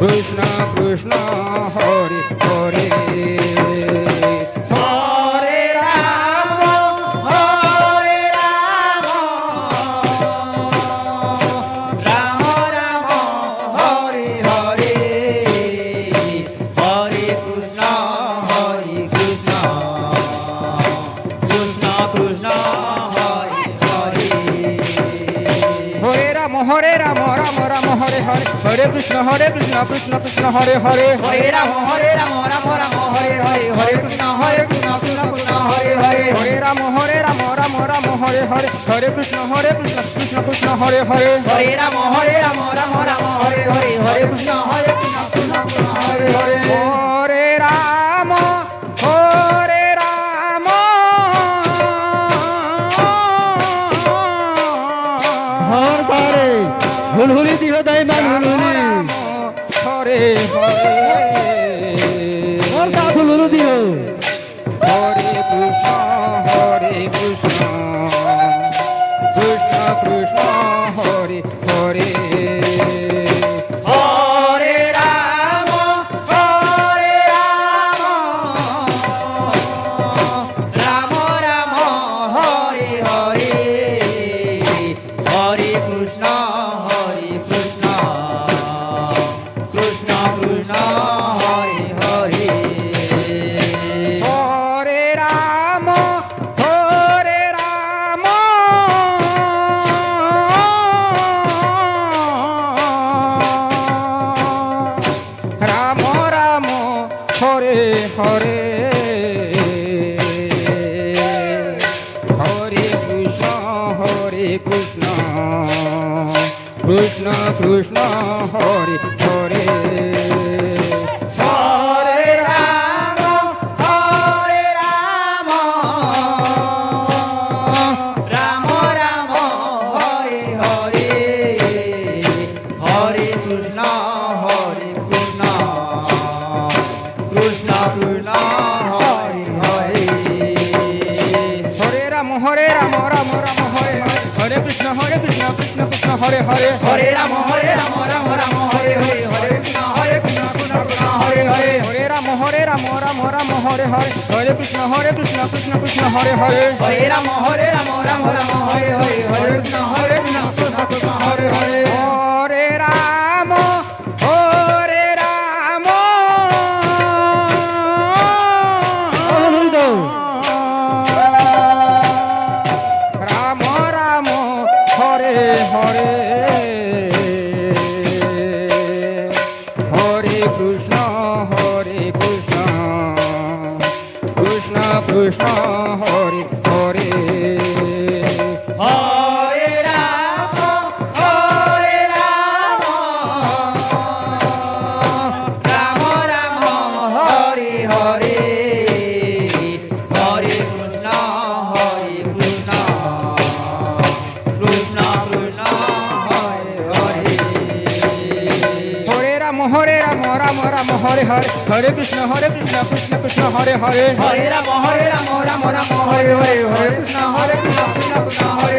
কৃষ্ণ কৃষ্ণ হরে হরে হরে রাম হরে রাম রাম রাম হরে হরে হরে কৃষ্ণ কৃষ্ণ কৃষ্ণ হরে হরে হরে রাম রাম রাম হরে হরে হরে কৃষ্ণ কৃষ্ণ কৃষ্ণ হরে হরে হরে রাম রাম রাম হরে হরে হরে কৃষ্ণ কৃষ্ণ কৃষ্ণ হরে হরে হরে রাম রাম রাম হরে হরে হরে কৃষ্ণ কৃষ্ণ কৃষ্ণ হরে হরে হরে রাম রাম রাম হরে হরে হরে কৃষ্ণ কৃষ্ণ কৃষ্ণ হরে হরে হরে রাম হরে রাম হর পারে হুলহুলি দিহ দাই মান হুলহুলি হরে হরে হর সা হুলহুলি দিহ হরে কৃষ্ণ কৃষ্ণ কৃষ্ণ হরে হরে হরে রাম রাম রাম হরে হরে হরে কৃষ্ণ কৃষ্ণ কৃষ্ণ হরে হরে হরে রাম রাম রাম হরে হরে হরে কৃষ্ণ কৃষ্ণ কৃষ্ণ হরে হরে হরে রাম রাম রাম হরে হরে হরে কৃষ্ণ কৃষ্ণ কৃষ্ণ হরে হরে হরে রাম রাম রাম হরে হরে হরে কৃষ্ণ কৃষ্ণ কৃষ্ণ হরে হরে হরে রাম রাম রাম হরে হরে হরে কৃষ্ণ কৃষ্ণ কৃষ্ণ হরে হরে হরে রাম রাম হরে হরে হরে কৃষ্ণ কৃষ্ণ কৃষ্ণ হরে হরে হরে রাম রাম হরে হরে হরে কৃষ্ণ কৃষ্ণ কৃষ্ণ হরে হরে হরে রাম হুলহুলি দাও রাম রাম হরে হরে হরে কৃষ্ণ কৃষ্ণ কৃষ্ণ হরে হরে হরে রাম রাম রাম হরে হরে হরে কৃষ্ণ কৃষ্ণ কৃষ্ণ হরে হরে হরে রাম রাম রাম হরে হরে হরে কৃষ্ণ কৃষ্ণ কৃষ্ণ হরে হরে হরে রাম রাম রাম হরে হরে হরে কৃষ্ণ কৃষ্ণ কৃষ্ণ হরে